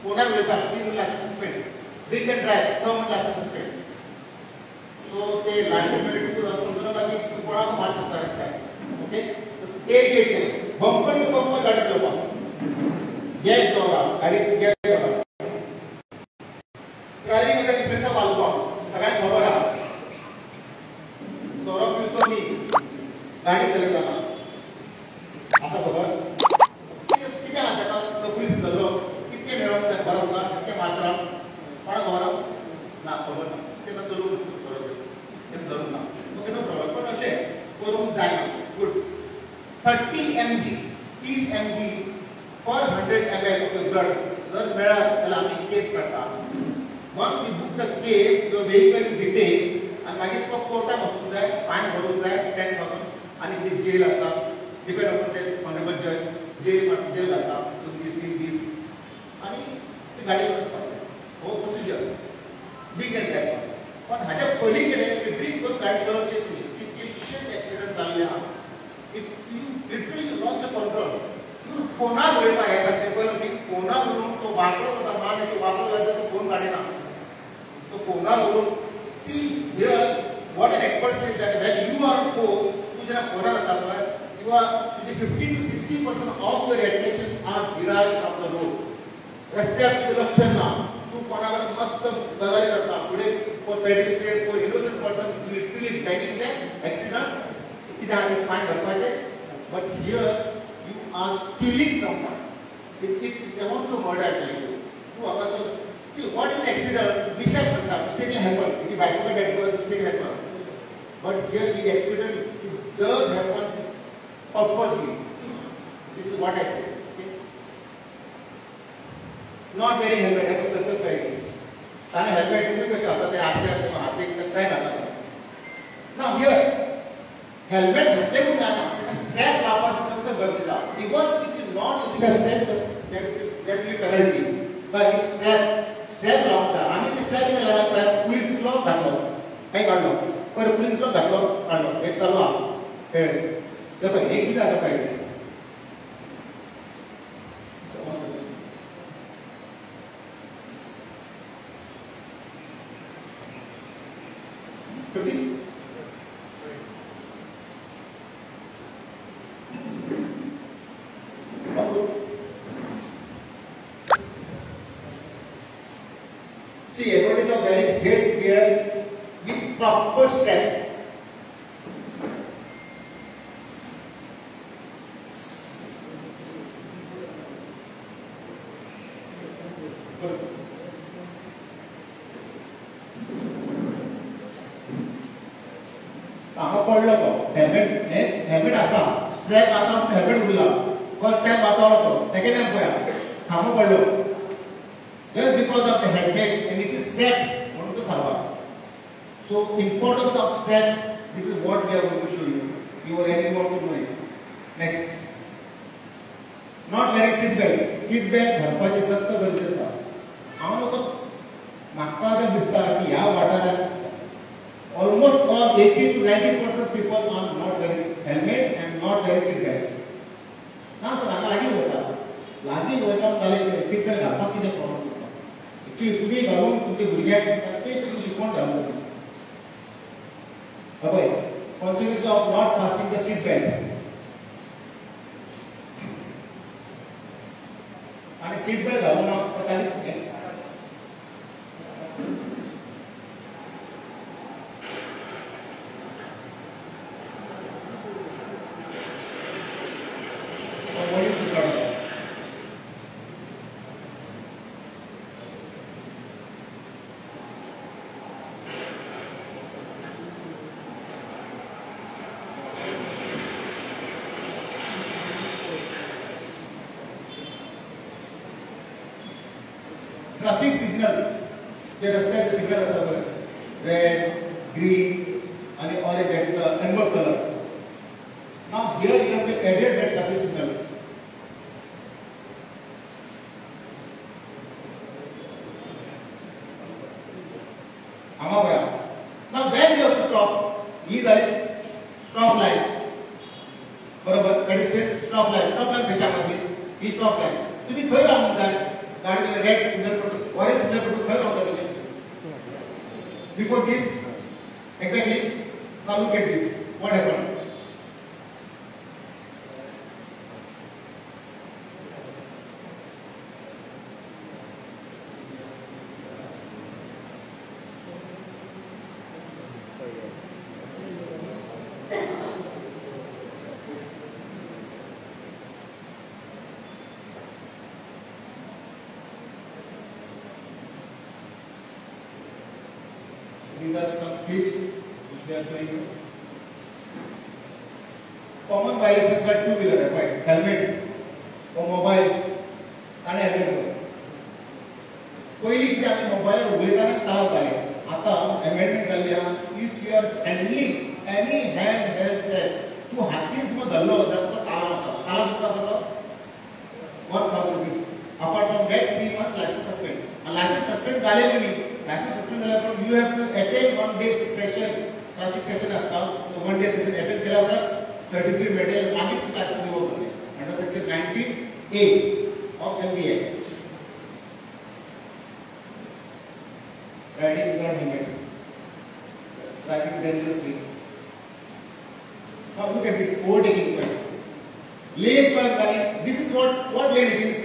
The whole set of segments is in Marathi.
फोनार उलयता 3 lakh suspend drink end drive 6 lakh suspend so ते लास्ट मिनिट को समजून नका की कोणाक मार शकता काय ओके एक एक बंपर टू बंपर गाडी चलवप गॅप दवरा गाडी गॅप दवरा ड्रायव्हिंग मध्ये डिफरन्स वालपा सगळ्यांत बरोबर आहा सौरभ पिल्सो मी गाडी चलयताना आता खबर किती आता का पोलीस धरलो कितके मेळोन त्या भरवता कितके मात्रा कोणा खबर ना खबर ना ते ना जरूर सौरभ ते धरून ना ओके नो प्रॉब्लेम पण असे करूंक जायना good 30 mg 30 mg per 100 ml of the blood जर मेळा जाल्यार आमी केस करता once we book the case your vehicle is detained and मागीर तो कोर्टान वचूंक जाय फायन भरूंक जाय 10,000 आनी ती जेल आसा डिपेंड अपॉन द ऑनरेबल जज जेल जाता सो दीस आनी ती गाडी वचपाक जाय हो प्रोसिजर बिग एंड टायप पण हाच्या पलीकडे ड्रिंक करून गाडी चलोवची कितकेशेच एक्सिडेंट जाल्ले आहा if you literally loss the control तू फोनार उलयता हे सारकें पळय ती फोनार उलोवन तो वापरो जाता मान अशें वापरो जाता तो फोन काडिना तो फोनार उलोवन ती here what an expert says that when you are on phone तू जेन्ना फोनार आसा पळय you are 50 to 60% of your attentions are derived from the road रस्त्यार लक्ष ना तू कोणाकडे मस्त गजाली करता पुढे for pedestrians for innocent person literally depending the accident कितें आनी फायन भरपाचे but here you are killing someone it amounts to murder तू हांगासर see what is an accident विषय म्हणटा mistake happen if you bifurcate that because mistake happen but here the accident it does happen purposely this is what I say okay? not wearing helmet I was success very ताने helmet तुम्ही कशे घालता ते आरशे हात एक काय घालता now here helmet घातले म्हणून जाता स्ट्रॅप वापरप सक्त गरजेचा even if you not using a strap there will be penalty but strap लावता आम्ही ते स्ट्रॅप ने लावता पुलीस दिसलो घातलो काय काढलो पर पुलीस दिसलो घातलो काढलो हे चालू आहा हे देखो हे किती आता काय See, advantage of wearing headgear with proper strap. पडलो तो हेल्मेट आसा स्ट्रॅप आसा हेल्मेट उरला फर्स्ट टाइम वाचवलो तो सेकंड टाइम पळया हांगो पडलो just because of the helmet and it is strap म्हणून तो सारवा so importance of strap this is what we are going to show you you are any more to know it next not wearing seat belt घालपाचे सक्त गरजेचे आसा हांव नको म्हाका जर दिसता की ह्या वाठारांत almost all 80 to 90% people are not wearing helmets and not wearing seat belts. ना सर हांगा लागीं वयता जाल्यार सीट बेल्ट घालपाक कितें प्रॉब्लेम जाता एक्चुअली तुमी घालून तुमचे भुरग्यांक ते तुमी शिकवण घालून पळय consequence of not fasting the seat belt आनी सीट बेल्ट घालून पडटाली traffic signals the रस्त्याचे सिग्नल आसा पळय रेड ग्रीन आणि orange that is the amber color now here you have to added that traffic signals हांगा पळया now when you have to stop ही जाली stop line बरोबर pedestrian stop line खंयच्या मदली ही stop line तुम्ही खंय रावूंक जाय गाडी रेड सिग्नल पडतो ऑरेंज सिग्नल पडतो खंय रावता तुम्ही before this exactly now look at this what happen These are some clips which we are showing you. Common violations by two-wheeler, right? Helmet or mobile and helmet. पहिली किती आम्ही मोबाईल उघडताना ताळत आले आता अमेंडमेंट झाली if you are handling any hand held set तू हातीस मग धरलो जाता ताळा कितना ₹1,000 apart from that 3 months license suspend license suspend झाले नाही license suspend झाल्यावर you have to attend 1 day session traffic session असता 1 day session attend केल्यावर सर्टिफिकेट भेटेल आणि लायसन्स रिवोक होते under section 19A of MBA riding without helmet driving dangerously now look at this overtaking point lane per this is what lane it is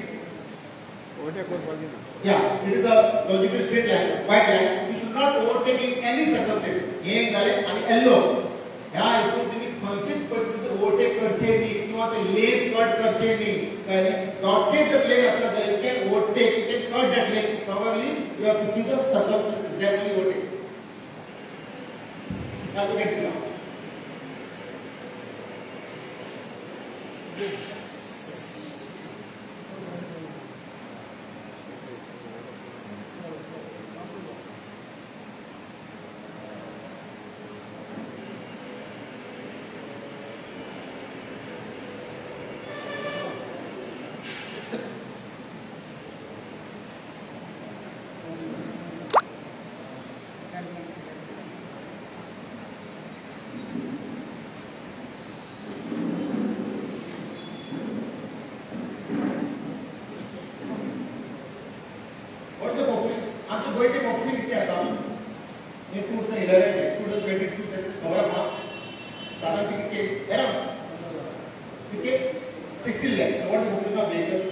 yeah it is a logical straight line white line you should not overtake in any circumstance हे झाले आणि yellow ह्या इथून तुम्ही खंचित परिस्थितीत ओव्हरटेक करचे नाही किंवा ते लेन कट करचे नाही काय डॉटेड जर लेन असला तर you can overtake you can cut that lane probably you have to see the circumstances that will overtake now look at this now गोयचे पॉप्युलेशन किती आसा 2011 2022 सेन्सस खबर आहा साधारण किती अराउंड किती 60 lakh what the population of vehicles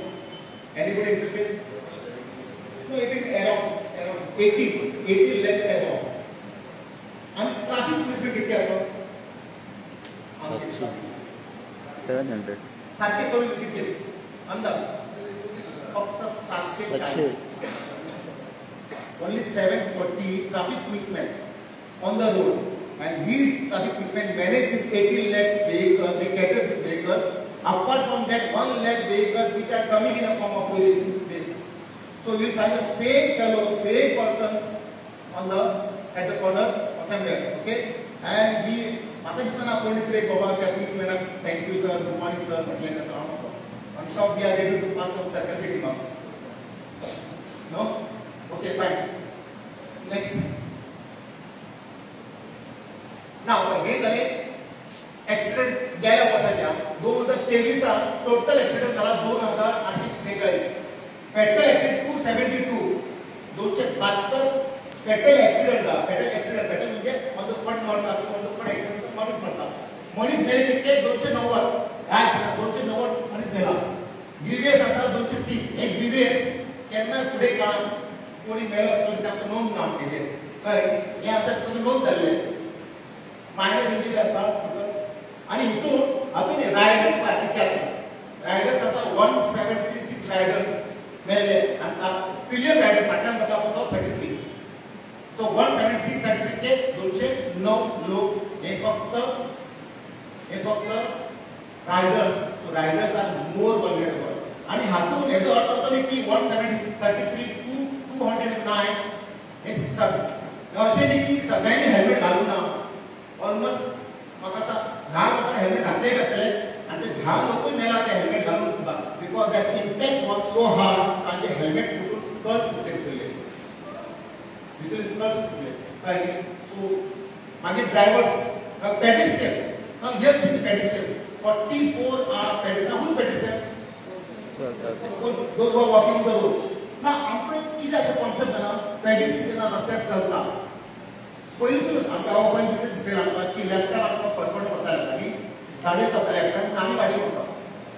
anybody interested no it is around 80 lakh around and traffic policeman किती आसा 700 700 करोड किती अंदाज फक्त 740 only 740 traffic policemen on the road and these traffic policemen manage this 18 lakh vehicle they cater this vehicle apart from that 1 lakh vehicles which are coming in a form of violation so you will find the same fellow same persons on the at the corner or somewhere okay and we आता दिसना कोणी तरी बाबा त्या policemen thank you sir good morning sir म्हटल्यानंतर on top we are ready to pass some sarcastic remarks no okay fine next now हे झाले ऍक्सिडेंट गेल्या वर्षाच्या 2023 टोटल ऍक्सिडेंट झाला 2846 पेट्रोल ऍक्सिडेंट 272 272 पेट्रोल ऍक्सिडेंट झाला पेट्रोल म्हणजे ऑन द स्पॉट मरतात ऑन द स्पॉट ऍक्सिडेंट मनीस मरतात मनीस मेले किती 290 290 मनीस मेला ग्रीवियस असतात 230 एक ग्रीवियस केन्ना पुढे काळ कोणी मेलो तर त्याचं नोंद नाव केले काय हे असं सगळं नोंद झाले मायनर इंजुरी असतात आणि अजून रायडर्स पार्टी केला रायडर्स आता 176 रायडर्स मेले आणि पिलियन रायडर पाटण्यामध्ये होता 33 सो 176 33 ते 209 लोक हे फक्त रायडर्स आर मोर वल्नरेबल आणि हातून याचा अर्थ असं नाही की 133 209 हे असे नाही की सगळ्यांनी हेल्मेट घालू ना ऑलमोस्ट मग आता 10 लोकांना हेल्मेट घातले असले आणि ते 10 लोक मेला ते हेल्मेट घालून सुद्धा because that impact was so hard आणि ते हेल्मेट फुटून स्कल्स प्रोटेक्ट केले little skulls protect right so मागे drivers pedestrian now here is the pedestrian 44 are pedestrian who is pedestrian those who are walking on the road ना आमकां कितें अशें कॉन्सेप्ट जाणा पेडिस्ट्री जेन्ना रस्त्यार चलता पयलींसून आमकां हो पॉयंट कितें दिसलें आमकां की लेफ्टार आमकां फटफट पडटालें आनी गाडयो चलता लेफ्टान आमी गाडी पडटा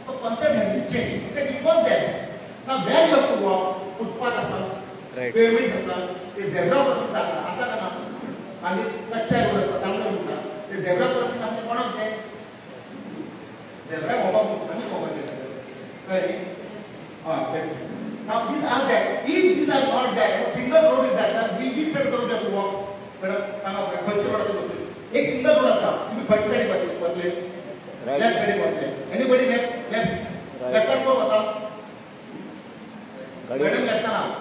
तो concept has been change it was there ना where you have to walk footpath आसा पेमेंट्स आसा ते झेब्रा क्रॉसिंग आसा का ना आनी कच्चाय रोड आसा तांबडे म्हणटा ते झेब्रा क्रॉसिंग आसा ते कोणाक तें झेब्रा मोबायल आनी मोबायल कळ्ळें हय now these are there if these are not there a single road is there then we said road have to walk madam kana खंयच्या रोडाचेर वचून एक सिंगल रोड आसा तुमी खंयच्या सायडीक वतले लेफ्ट सायडीक वतले एनीबडी लेफ्ट लेफ्टार कोण वता मॅडम लेफ्टान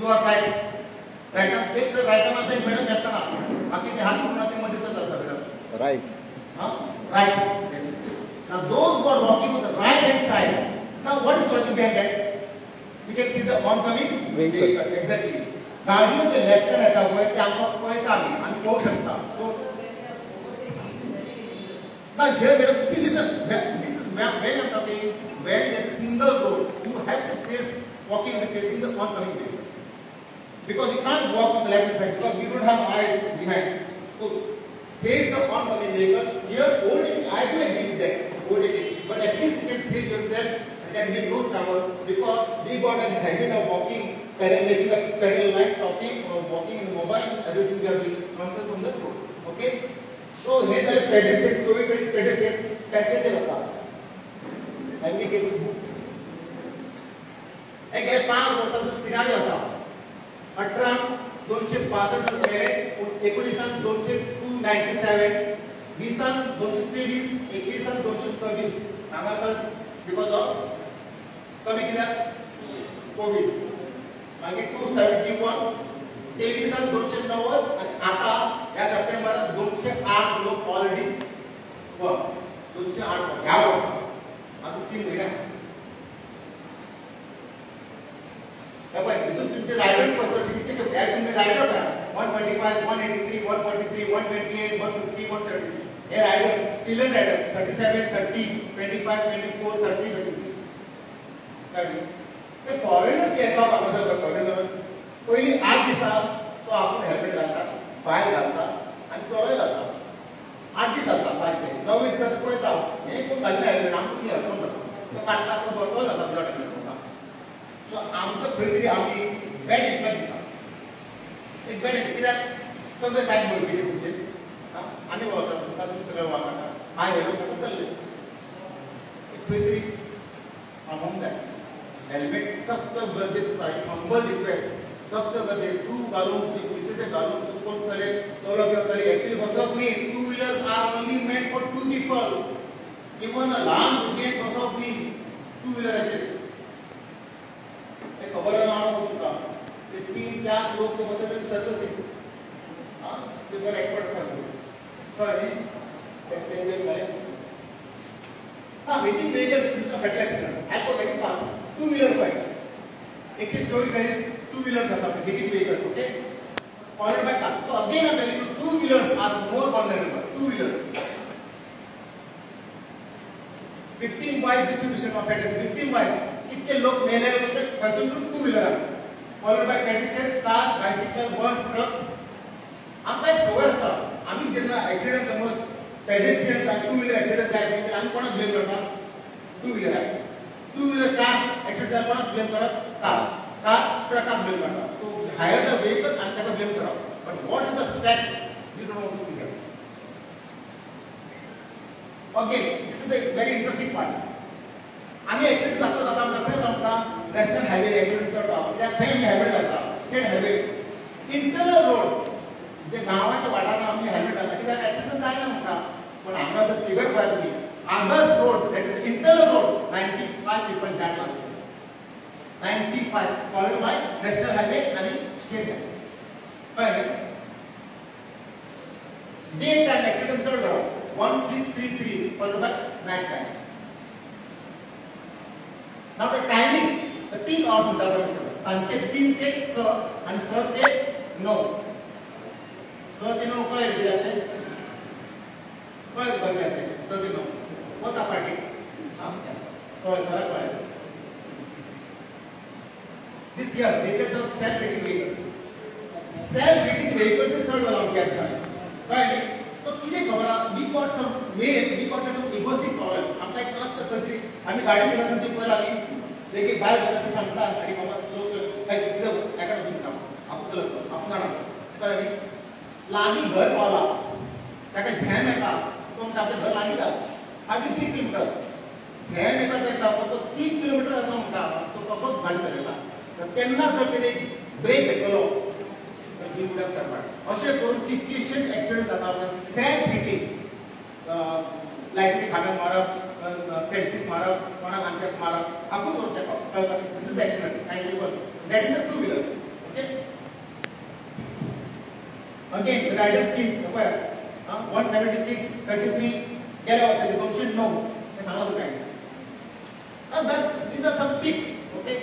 यू आर राईट राईटान एक सर राईटान आसा एक मॅडम लेफ्टान बाकी ते हात कोणाचे मदींच आसा madam right right now those who are walking on the right hand side now what is going behind that we can see the oncoming vehicle exactly गाडी जे लेफ्टन येता पळय ते आमकां पळयता आमी पळोवंक शकता so now here madam see this is when I'm talking when there is single road you have to face walking and facing the oncoming vehicle because you can't walk on the left side because we don't have eyes behind so face the oncoming vehicles here old age I do agree with that old age but at least you can save yourself and then get no trouble because we got a habit of walking making a parallel line talking or walking in mobile everything we are doing nonsense on the road okay so here the pedestrian to be pedestrian passenger asa and we case एक हे 5 वर्षाचो सिनारियो आसा 18 265 मेळे 19 297 20 223 21 226 हांगासर बिकॉज ऑफ कमी कित्याक कोविड मागीर 271 23 290 आणि आता या सप्टेंबरात 208 लोक ऑलरेडी 208 ह्या वर्सा आता 3 महिने इथून तुमचे रायडर पत्रशी किती शक्य आहे तुम्ही रायडर का 145 183 143 128 150 170 हे रायडर पिलर रायडर्स 37 30 25 24 30 33 काय ते फॉरेनर्स येतात आमच्या फॉरेनर्स पहिली 8 दिवसा तो आपण हेल्मेट घालता पाय घालता आणि चोरे घालता 8 दीस घालता पाय ते 9 दिवसात पळयता हे कोण घालता हेल्मेट आमकां कितें घालता तो काडटा तो बरोबर घालता ब्लड सो आमकां खंय तरी आमी बॅड इम्पॅक्ट दिता एक बॅड कित्याक सगळे सायड भरपी तुमचे आमी वळखता तुमकां तुमी सगळे वळखता हाय हेलो करता चल्ले खंय तरी थांबोवंक जाय हेल्मेट सक्त गरजेचो आसा हंबल रिक्वेस्ट सक्त गरजेचो तूं घालून ती पयशे घालून तूं कोण चले चलो किंवा चले एक्चुअली बसप न्ही 2 wheelers are only made for 2 people even a ल्हान भुरगें बसप न्ही 2 व्हिलराचेर खबर ना तुमकां ते 3-4 लोक बसत सर्विसिंग ते बरे एक्सपर्ट कळ्ळें एक्सचेंज जाय वेटिंग व्हेकल तुमचा fatal accident I go very fast 2 wheeler पळय 124 गाईज 2 व्हीलर्स आसा waiting vehicles okay followed by car so again I tell you 2 wheelers are more vulnerable 2 wheeler 15 by distribution of fatal 15 by कितने लोग मेले होते control 2 wheeler followed by pedestrians car bicycle bus truck आमकां एक सवय आसा आमी जेन्ना एक्सिडेंट समज पेडिस्ट्रियन्स आनी 2 व्हीलर एक्सिडेंट जाय जाल्यार आमी कोणाक ब्लेम करता 2 व्हीलर 2 व्हीलर कार एक्सिडेंट जाल्यार कोणाक ब्लेम करप कार ट्रकाक ब्लेम करता सो हायर द व्हेकल आनी ताका ब्लेम करप but what is the fact you don't know to see okay this is a very interesting part आम्ही एक्सिडेंट जाता आमकां आमकां नॅशनल हायवे एक्सिडेंट चडटा कित्याक थंय आमी हेल्मेट घालता स्टेट हायवे इंटरनल रोड जे गांवाच्या वाठारांत आमी हेल्मेट घालता कित्याक एक्सिडेंट जायना म्हणटा पण हांगा जर फिगर पळय तुमी others road that is internal road 95 people that last 95 followed by national highway आणि स्टेट हायवे कळ्ळें डे टायम एक्सिडेंट चड जालो 1633 followed by night time Now the timing, the peak hours of development. सांचे 3 ते 6 आणि 6 ते 9. 6 ते 9 कळायला किती जाते? कळायला बघ जाते 6 ते 9. कोणता पार्टी? कळायला फरक कळायला. this year details of self-heating vehicle. Self-heating vehicles is not allowed yet, sir. Right? So किती खबर मी got some egoistic problem. आमचा एक कळत कधी आम्ही गाडी घेण्यासाठी पहिला आम्ही एक बाय होता सांगता आणि बाबा स्लो काय तिथं एका दिवशी आपण आपण लागी घर पावला त्याका झॅम येता तो म्हणता आपल्या घर लागी जा हार्डली 3 किलोमीटर झॅम येता त्याचा तो 3 किलोमीटर असं म्हणता तो कसोच गाडी चालला तर त्यांना जर त्याने ब्रेक घेतलो तर ही उड्या सरपाट असे करून कितकीशे ऍक्सिडेंट जाता सेल्फ हिटिंग लायटीचे खांब्याक मारप फेन्सिंग मारप कोणाक आमच्याक मारप आपण करता this is accident and that is a two wheeler okay again rider skill 176 33 गेल्या वर्षाचे 209 हे सांगा होतं काय these are some picks okay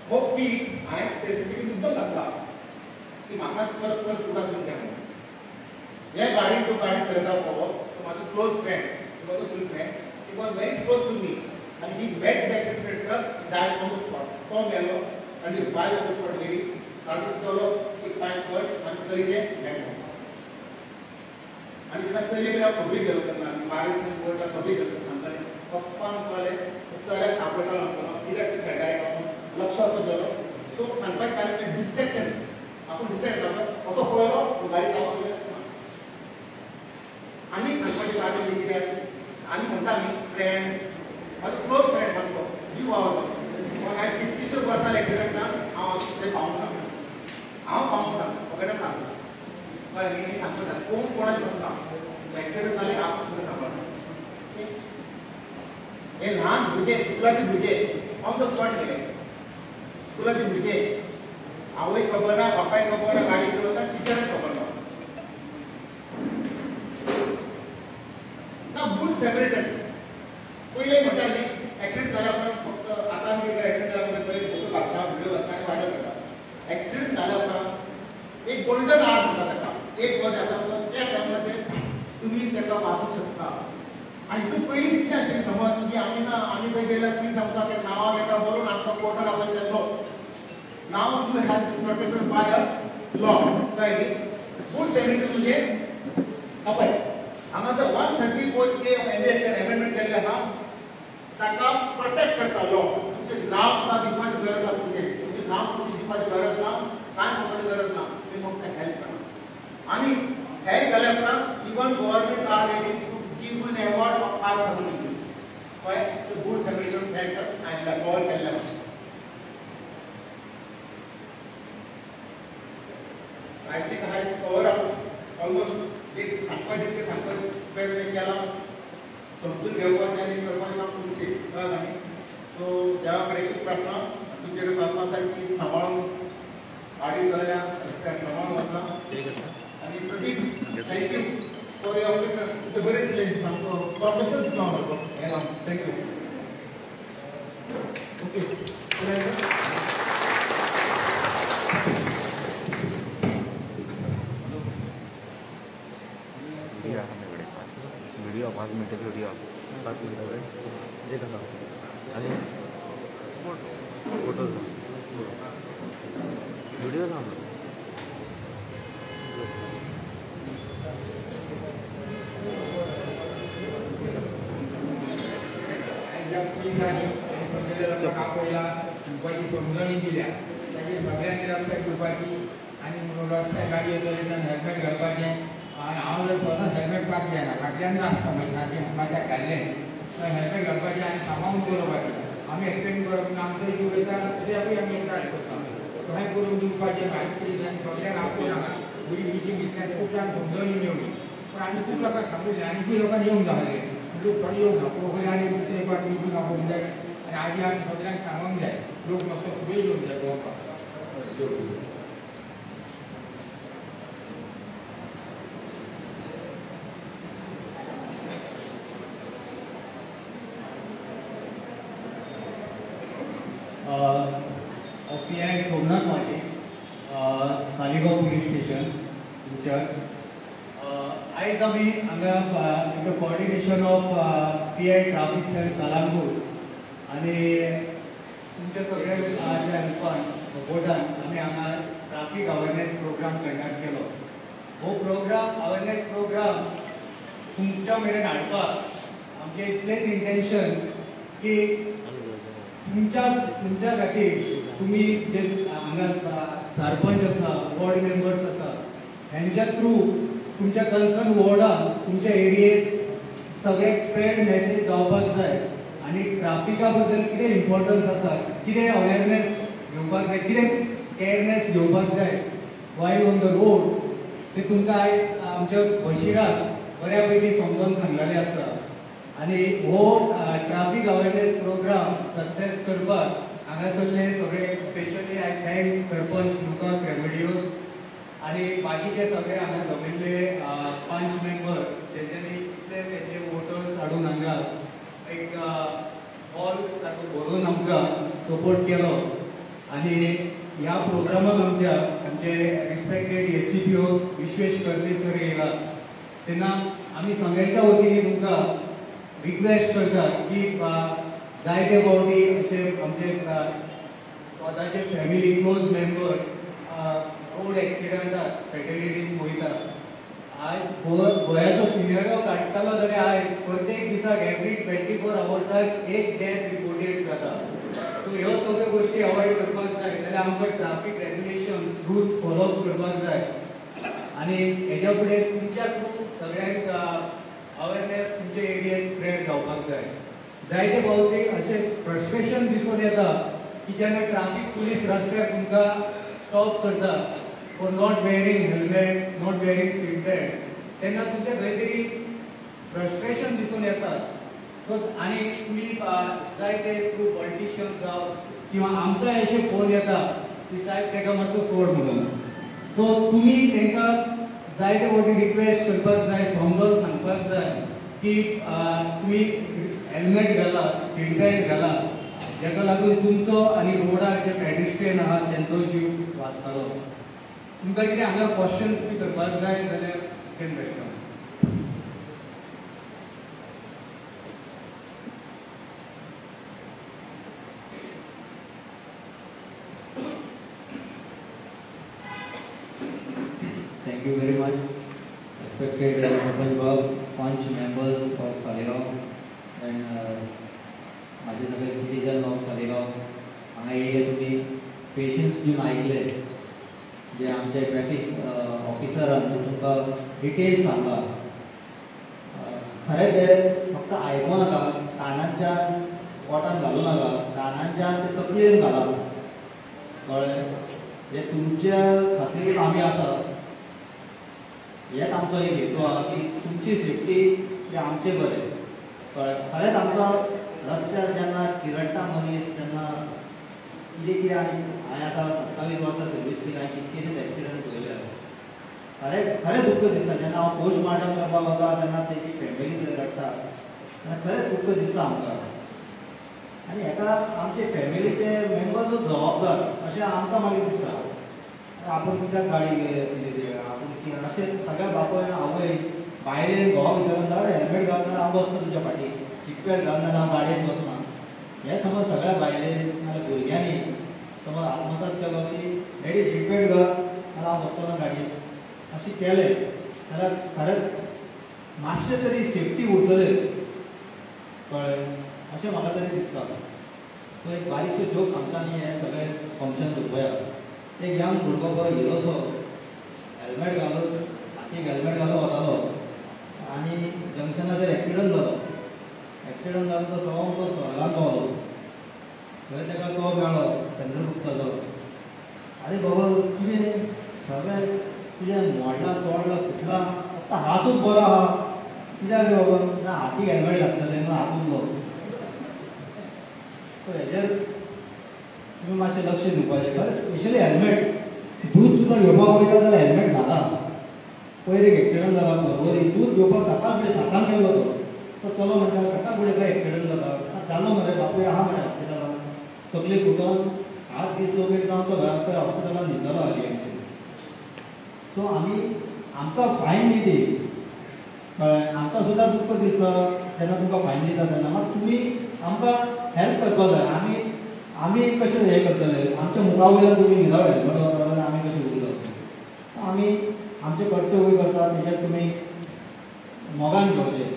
हो पीक आहे स्पेसिफिकली मुद्दा लागला की माका परत पुढे घेऊन घ्या या गाडी तो गाडी करता तो माझा close friend was a policeman. He was very close to me and he met the accident truck, died on the spot. So mellow and the wife of the spot lady started solo to find word and carry the land. And it's not saying that public development, marriage and work are public development. Poppan kale, चला आपल्याला किती सगळ्या लक्ष असं झालं सो सांगता काय डिस्ट्रॅक्शन्स आपण डिस्ट्रॅक्ट करतो असं होयलो गाडी तापवली आणि सांगपाची गाडी किती आहे आणि म्हणता मी फ्रेंड्स माझे क्लोज फ्रेंड म्हणतो जीव आवडतो मग आज कितीशे वर्षाला ऍक्सिडेंट ना ते पाहून वगैरे लागतो पण मी सांगतो कोण कोणाची म्हणता ऍक्सिडेंट झाले आपण सुद्धा सांभाळतो हे लहान भुरगे स्कुलाचे भुरगे ऑन द स्पॉट गेले स्कुलाचे भुरगे आवय खबर ना बापाय खबर ना गाडी चलवता टीचरच खबर ना गुड सेपरेटर्स पहिले म्हणता न्ही ऍक्सिडेंट झाला उपरांत फक्त आता आमी ऍक्सिडेंट झाला उपरांत पहिले फोटो काढता व्हिडिओ करता आणि वायरल करता ऍक्सिडेंट झाला उपरांत एक गोल्डन आवर म्हणटा ताका एक वर आसा त्या टायमाचेर तुम्ही ताका वाचूंक शकता आणि तू पहिली किती असेल समज की आम्ही काही गेलं की समजा ते नावा घेता बरोबर आमचा कोर्टात आपण गेलो now you have protected by a law right good separator म्हणजे आपण हांगासर 134A ऑफ अमेंडमेंट केल्ले आहा ताका प्रोटेक्ट करता लॉ तुमचे नाव सुद्धा दिवपाची गरज ना तुमचे नाव सुद्धा दिवपाची गरज ना काय सांगपाची गरज ना तुम्ही फक्त हेल्प करा आणि हेल्प केल्या उपरांत even government are ready give an award of 5,000 rupees for the good Samaritan sector and the poor level. I think I had covered up almost एक सांगपाचे प्रयत्न केला समजून घेवपाचे आणि करपाचे काम तुमचे नाही सो देवाकडे एक प्रार्थना तुमच्याकडे प्रार्थना आहे की सांभाळून गाडी करायला सांभाळून वचना आणि Pratik thank you for your the very professional diploma. Thank you. Okay. Video 5 मिनिटाची व्हिडिओ 5 मिनिटावर जे कसं आणि फोटो व्हिडिओ सांगतो समजणी दिल्या त्याची सगळ्यांनी लक्षात घेवपाची आणि रस्त्यार गाडी येता तेन्ना हेल्मेट घालपाचें हांव जर स्वता हेल्मेट पास घेना फाटल्यान आसता म्हाज्या घाल्लें हेल्मेट घालपाचें आनी सांबाळून दवरपाचें आमी एक्सप्लेन करप ना आमचो जीव वयता तरी आमी ट्राय करता कशें करून दिवपाचें म्हायती पुलिसांनी सगळ्यांक आपोवन ही जी बिजनेस खूब जाण समजणी मेळ्ळी पण आम्ही खूप लोकांना सांगितले आणखी लोकांनी येऊन जावले लोक थोडी येऊन नको वगैरे आणि दुसरे एक वाट मीटिंग आपण जाय आणि आधी आम्ही सगळ्यांना सांगून जाय लोक मस्त सगळे येऊन जाय गोवा PI सोमनाथ माटे, सालिगांव पुलिस स्टेशन इंचार्ज. आयज आमी हांगा coordination of PI traffic cell Calangute आनी तुमच्या सगळ्या हेल्पान सपोर्टान आमी हांगा ट्राफिक अवेरनेस प्रोग्राम कंडक्ट केलो. हो प्रोग्राम अवेरनेस प्रोग्राम तुमच्या मेरेन हाडपाक आमचें इतलेंच इंटेंशन की तुमच्या खातीर तुमी जे हांगा सरपंच आसा वॉर्ड मेंबर्स आसा हेंच्या थ्रू तुमच्या कन्सर्न वॉर्डान तुमच्या एरियेत सगळ्याक स्प्रेड मेसेज जावपाक जाय आनी ट्राफिका बद्दल कितें इम्पॉर्टन्स आसा कितें अवेरनेस घेवपाक जाय कितें केअरनेस घेवपाक जाय वायल ऑन द रोड ते तुमकां आयज आमच्या बशिराक बऱ्या पैकी समजून सांगलेलें आसा. आनी हो ट्राफिक अवेरनेस प्रोग्राम सक्सेस करपाक हांगासरले सगळे specially I thank sarpanch Lucas Remedios आनी बाकीचे सगळे हांगा जमिल्ले 5 मेंबर तेंच्यांनी इतले तेंचे वोटर्स हाडून हांगा एक हॉल सारको भरून आमकां सपोर्ट केलो. आनी ह्या प्रोग्रामाक आमचे रिस्पेक्टेड SDPO विश्वेश कर्ते सर येयला तेन्ना आमी सगळ्यांच्या वतीने तुमकां रिक्वेस्ट करतात की जायते फावटी अशे आमचे स्वताचे फॅमिली क्लोज मेंबर रोड एक्सिडंटात फॅटलिटीन वयता. आज गोंयाचो सिनेरियो काडटलो जाल्यार आयज प्रत्येक दिसाक एवरी 24 आवर्साक एक डेथ रिपोर्टेड जाता. सो ह्यो सगळ्यो गोश्टी अवॉयड करपाक जाय जाल्यार आमकां ट्राफीक रेग्युलेशन रुल्स फॉलो करपाक जाय. आनी हेच्या फुडें तुमच्या थ्रू सगळ्यांक अवेरनेस तुमच्या एरियेत स्प्रेड जावपाक जाय. जायते फावटी अशें फ्रस्ट्रेशन दिसून येता की जेन्ना ट्राफीक पुलीस रस्त्यार तुमकां स्टॉप करता for not wearing helmet not wearing seat belt तेन्ना तुमचें खंय तरी फ्रस्ट्रेशन दिसून येता. सो आनी तुमी जायते थ्रू पॉलिटिशियन्स जावं किंवा आमकां अशे फोन येता की साहेब ताका मातसो सोड म्हणून. सो तुमी तांकां जायते फावटी रिक्वेस्ट करपाक जाय समजून सांगपाक जाय की तुमी हेल्मेट घाला सीट बेल्ट घाला जेका लागून तुमचो आनी रोडार जे पेडेस्ट्रियन आहात तेंचो जीव वाचतलो. तुमकां कितें हांगा क्वेश्चन्स बी करपाक जाय जाल्यार can welcome. Thank you very much, respected Sarpanch Bob, Panch members of Salegaon and माझे सगळे सिटीजन ऑफ सालेगाव हांगा येयले तुमी पेशन्स दिवन आयिल्ले जे आमचे ट्रॅफिक ऑफिसरान तुमकां डिटेल्स सांगला. खरें ते फक्त आयको नाका कानांच्यान पोटान घालूं नाका कानांच्यान ते तकलेन घाला कळ्ळें. हे तुमच्या खातीर आमी आसा हेच आमचो एक हेतू आहा की तुमची सेफ्टी जे आमचे बरें कळ्ळें. खरेंच आमकां रस्त्यार जेन्ना चिरडटा मनीस तेन्ना कितें कितें आनी हांवें आतां 27 वर्सां सर्वीस केली हांवें कितकेशेच एक्सिडंट पळयले. खरें दुख्ख दिसता जेन्ना हांव पोस्टमार्टम करपाक वता तेन्ना तेजी फॅमिली रडटा तेन्ना खरेंच दुख्ख दिसता आमकां. आनी हेका आमचे फॅमिलीचे मेंबर्सूच जबाबदार अशें आमकां मागीर दिसता. आपूण कित्याक गाडी दिली आपूण अशें सगळ्या बापोय आवय भायले घोवा भितर जाल्यार हेल्मेट घालून हांव बसता तुज्या फाटीं सीट बेल्ट घालून हांव गाडयेन बसना. हे समज सगळ्या बायले नाजाल्यार भुरग्यांनी समज आत्मसात केलो की डॅडी सीट बेल्ट घाल नाजाल्यार हांव बसतना गाडयेन अशें केलें जाल्यार खरेंच मातशें तरी सेफ्टी उरतले कळ्ळें अशें म्हाका तरी दिसता. सो एक बारीकसो जोक सांगता न्ही हे सगळे फंक्शन पळयात. एक यंग भुरगो बरो हिरोसो हेल्मेट घालून हातीक हेल्मेट घालून वतालो आनी जंक्शनाचेर एक्सिडंट जालो. एक्सिडंट जालो तो सामको स्वर्गांत पावलो. थंय ताका तो मेळ्ळो चंद्रगुप्ताचो. आरे बाबा कितें सगळें तुजें मोडलां तोडलां फुटलां फक्त हातूच बरो आहा कित्याक रे बाबा ना हातीक हेल्मेट घातलेले म्हणून हातूच बरो सो हेजेर तुमी मातशें लक्ष दिवपाचें खरें स्पेशली हेल्मेट दूध सुद्दां घेवपाक वयता जाल्यार हेल्मेट घाला पयर एक एक्सिडंट जाला परवरी दूध घेवपाक सकाळ फुडें 7 गेल्लो तो चलो म्हणटा सकाळ फुडें काय एक्सिडंट जाता जालो मरे बापूय आहा मरे हॉस्पिटलान तकली फुटोन 8 दीस लोक जावन तो घरा खंय हॉस्पिटलान न्हिदलो हाली एक्चुअली सो आमी आमकां फायन दी कळ्ळें आमकां सुद्दां दुख्ख दिसता तेन्ना तुमकां फायन दिता तेन्ना मात तुमी आमकां हेल्प करपाक जाय आमी कशें हें करतले आमच्या मुखा वयल्यान तुमी विदावट हेल्मेट वता जाल्यार आमी कशें उरतले आमी आमचें कर्तव्य करता तेजेर तुमी मोगान घेवचें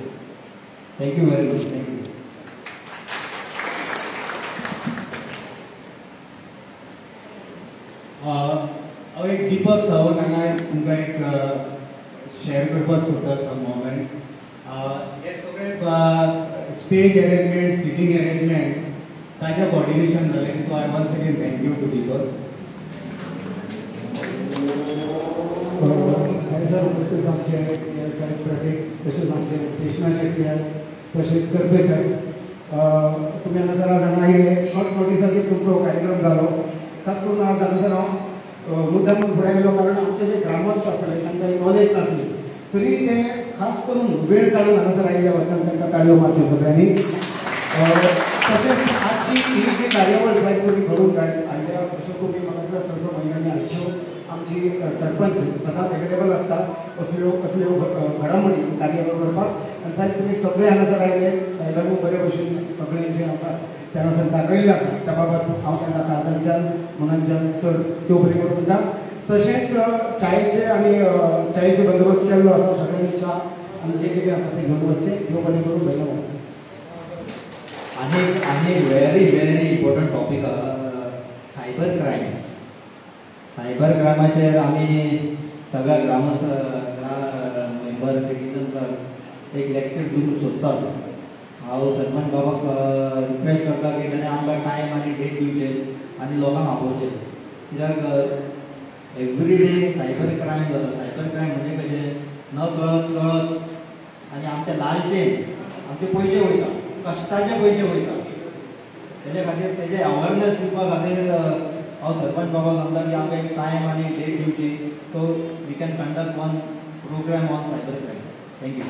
थँक्यू वेरी मच थँक्यू हांव एक दिपक सावंत हांगा तुमकां एक शेअर करपाक सोदता सम मोमेंट हे सगळे स्टेज अरेंजमेंट सिटींग अरेंजमेंट ताजें कोऑर्डिनेशन जालें so I once again thank you to Deepak आयदार उपस्थित आमचे साहेब प्रतीक तसेच आमचे स्टेशनाचे तसेच करपे साहेब तुम्ही हांगासर जाणा हे शॉर्ट नोटिसाचेर तुमचो कार्यक्रम जालो खास करून आज हांगासर हांव मुद्दाम फुडें गेलो कारण आमचे जे ग्रामस्थ आसले तांकां नॉलेज नासली तरी ते खास करून वेळ काडून हांगासर आयिल्ल्या वतान तांकां ताळयो मारच्यो सगळ्यांनी तशेंच आजची ही जी कार्यावळ जाय तुमी घडोवन हाडल्या अश्यो तुमी म्हाका दिसता स म्हयन्यांनी हाडच्यो आमची सरपंच सदांच अवेलेबल आसता कसल्यो घडामोडी कार्यावळ करपाक आनी साहेब तुमी सगळे हांगासर आयले साहेबांनी बरे भशेन सगळें जें आसा तें हांगासर दाखयल्लें आसा त्या बाबत हांव तांकां काळजांच्यान मनांच्यान चड देव बरें करूं म्हणटा तशेंच च्यायेचे आनी च्यायेचो बंदोबस्त केल्लो आसा सगळ्यांनी च्या आनी जें कितें आसा तें घेवन वचचें देव बरें करूं धन्यवाद आनी very very important topic cyber crime cyber क्रायमाचेर आमी सगळ्या ग्रामस्थ मेंबर सिटीजन्सांक एक लेक्चर दिवंक सोदतात हांव सरपंच बाबाक रिक्वेस्ट करता की ताणें आमकां टायम आनी डेट दिवचे आनी लोकांक आपोवचे कित्याक एवरी डे सायबर क्रायम जाता सायबर क्रायम म्हणजे कशें न कळत आनी आमचे लालचेन आमचे पयशे वयता कश्टाचे पयशे वयता तेजे खातीर तेजे अवेरनेस दिवपा खातीर हांव सरपंच बाबा सांगता की आमकां एक टायम आनी डेट दिवची so we can conduct one programme on cyber crime thank you